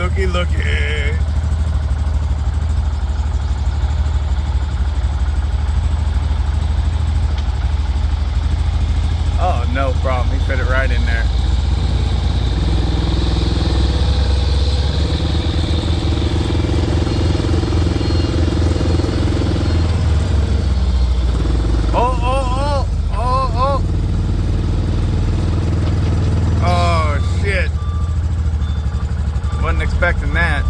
looky, looky. Oh, no problem. He fit it right in there. Oh, oh, oh, oh, oh. Oh, shit. Wasn't expecting that.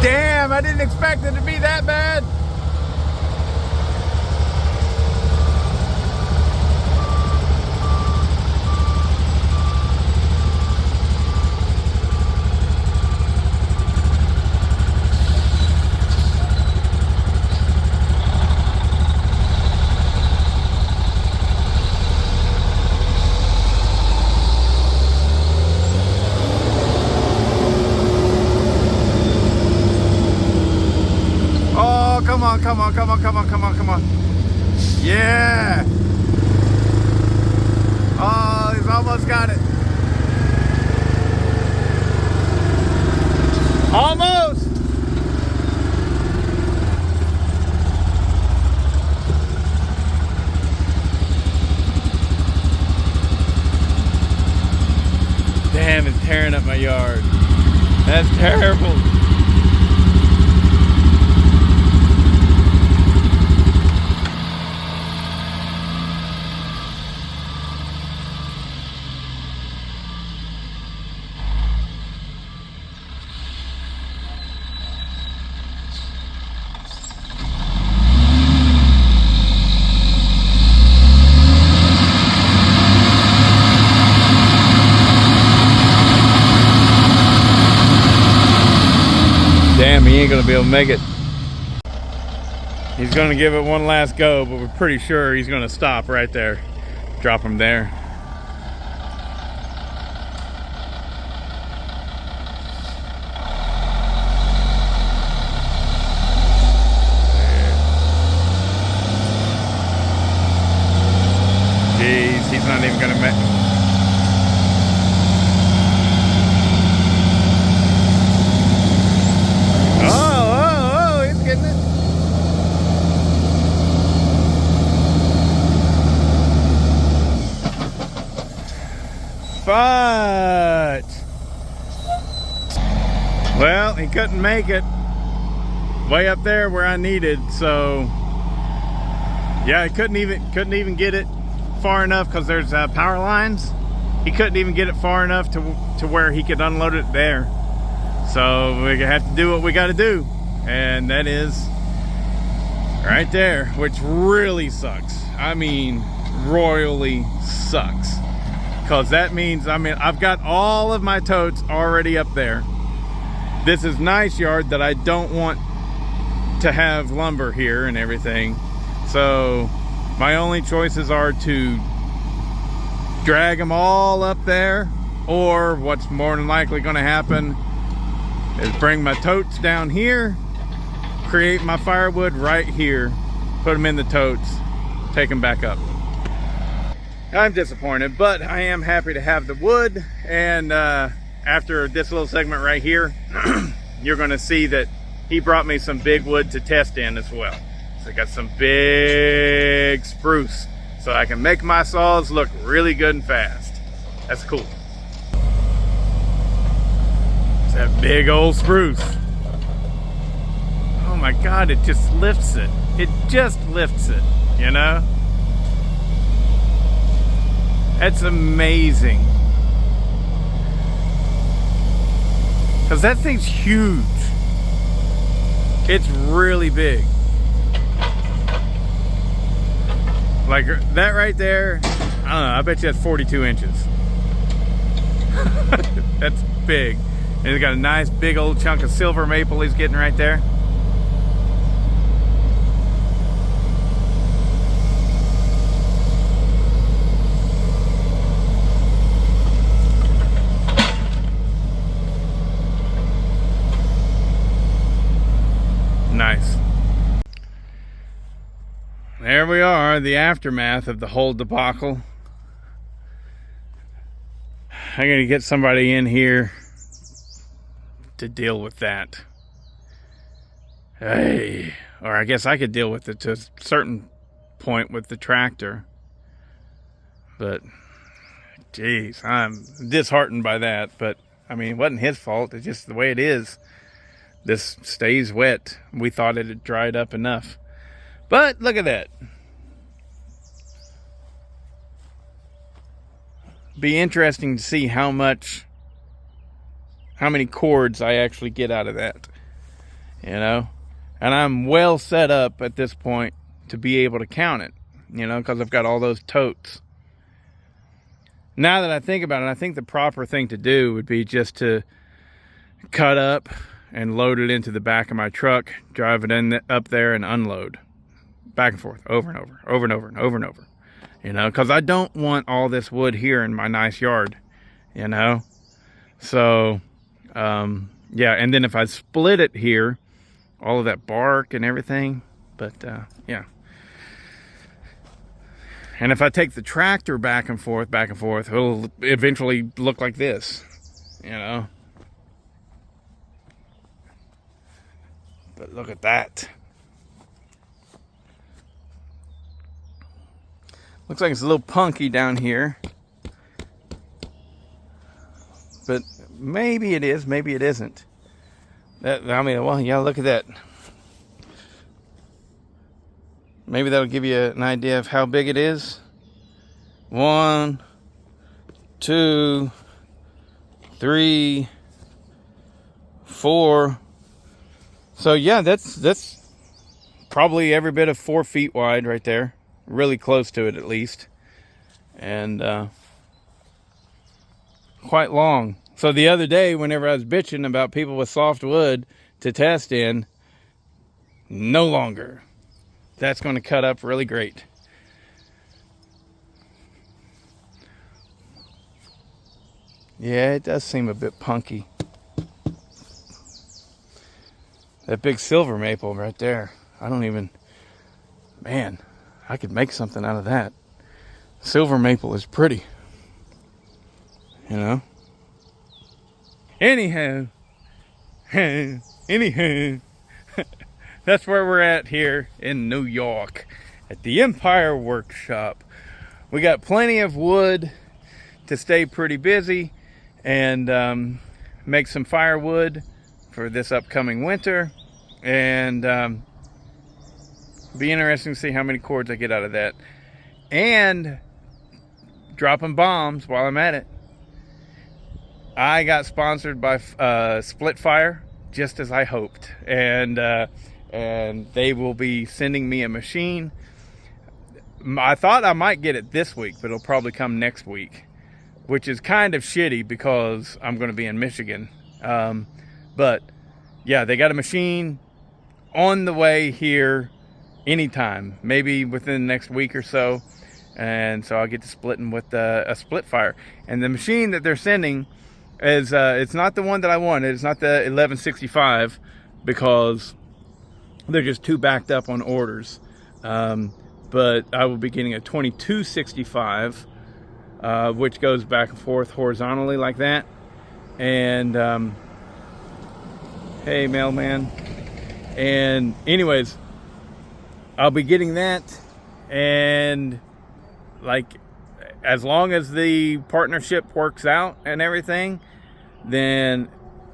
Damn, I didn't expect it to be that bad. Come on, come on, come on, come on, come on, come on. Yeah. Oh, he's almost got it. Almost. Damn, it's tearing up my yard. That's terrible. Damn, he ain't gonna be able to make it. He's gonna give it one last go, but we're pretty sure he's gonna stop right there. Drop him there. Jeez, he's not even gonna make. But well, he couldn't make it way up there where I needed, so yeah, he couldn't even get it far enough because there's power lines. He couldn't even get it far enough to where he could unload it there. So we have to do what we got to do, and that is right there, which really sucks. I mean, royally sucks. Because that means, I mean, I've got all of my totes already up there. This is nice yard that I don't want to have lumber here and everything. So my only choices are to drag them all up there, or what's more than likely going to happen is bring my totes down here, create my firewood right here, put them in the totes, take them back up. I'm disappointed, but I am happy to have the wood. And after this little segment right here, you're going to see that he brought me some big wood to test in as well. So I got some big spruce, so I can make my saws look really good and fast. That's cool. It's that big old spruce. Oh my God, it just lifts it. It just lifts it, you know? That's amazing. Because that thing's huge. It's really big. Like that right there, I don't know, I bet you that's 42 inches. That's big. And he's got a nice big old chunk of silver maple he's getting right there. Nice. There we are, the aftermath of the whole debacle. I'm gonna get somebody in here to deal with that. Hey, or I guess I could deal with it to a certain point with the tractor. But, geez, I'm disheartened by that. But, I mean, it wasn't his fault. It's just the way it is. This stays wet. We thought it had dried up enough. But, look at that. Be interesting to see how many cords I actually get out of that. You know? And I'm well set up at this point to be able to count it. You know, because I've got all those totes. Now that I think about it, I think the proper thing to do would be just to cut up and load it into the back of my truck, drive it up there and unload. Back and forth, over and over, over and over and over and over. You know, because I don't want all this wood here in my nice yard, you know. So, yeah, and then if I split it here, all of that bark and everything, but, yeah. And if I take the tractor back and forth, it'll eventually look like this, you know. But look at that. Looks like it's a little punky down here. But maybe it is, maybe it isn't. I mean, well, yeah, look at that. Maybe that'll give you an idea of how big it is. 1, 2, 3, 4. So yeah, that's probably every bit of 4 feet wide right there. Really close to it at least. And quite long. So the other day, whenever I was bitching about people with soft wood to test in, no longer. That's going to cut up really great. Yeah, it does seem a bit punky. That big silver maple right there. I don't even... Man, I could make something out of that. Silver maple is pretty. You know? Anyhow. That's where we're at here in New York. At the Empire Workshop. We got plenty of wood to stay pretty busy. And make some firewood for this upcoming winter. And be interesting to see how many cords I get out of that. And dropping bombs while I'm at it. I got sponsored by Split Fire, just as I hoped. And they will be sending me a machine. I thought I might get it this week, but it'll probably come next week. Which is kind of shitty because I'm going to be in Michigan. But yeah, they got a machine on the way here anytime, maybe within the next week or so. And so I'll get to splitting with a Split Fire. And the machine that they're sending is, it's not the one that I wanted. It's not the 1165 because they're just too backed up on orders. But I will be getting a 2265. Which goes back and forth horizontally like that. And hey, mailman. And anyways, I'll be getting that. And like, as long as the partnership works out and everything, then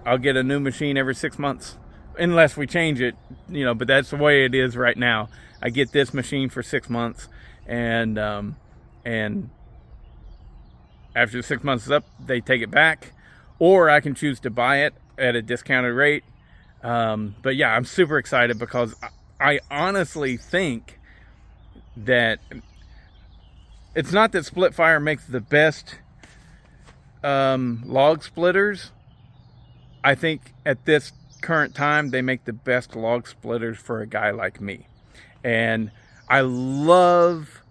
I'll get a new machine every 6 months, unless we change it, you know. But that's the way it is right now. I get this machine for 6 months, and after the 6 months is up, they take it back, or I can choose to buy it at a discounted rate. But yeah, I'm super excited because I honestly think that it's not that Split Fire makes the best log splitters. I think at this current time, they make the best log splitters for a guy like me. And I love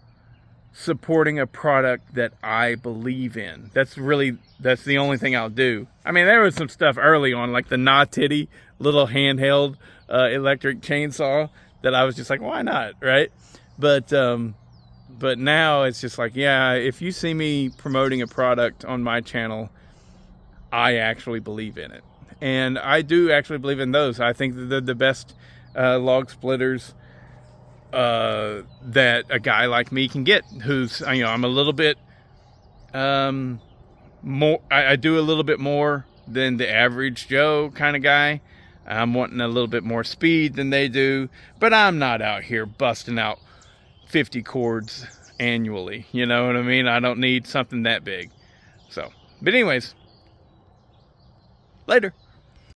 supporting a product that I believe in. That's the only thing I'll do. I mean, there was some stuff early on, like the Nah Titty little handheld electric chainsaw that I was just like, why not, right? But now it's just like, yeah, if you see me promoting a product on my channel, I actually believe in it. And I do actually believe in those. I think that they're the best log splitters that a guy like me can get, who's, I'm a little bit more, I do a little bit more than the average Joe kind of guy. I'm wanting a little bit more speed than they do, but I'm not out here busting out 50 cords annually. You know what I mean? I don't need something that big. So, but anyways, later.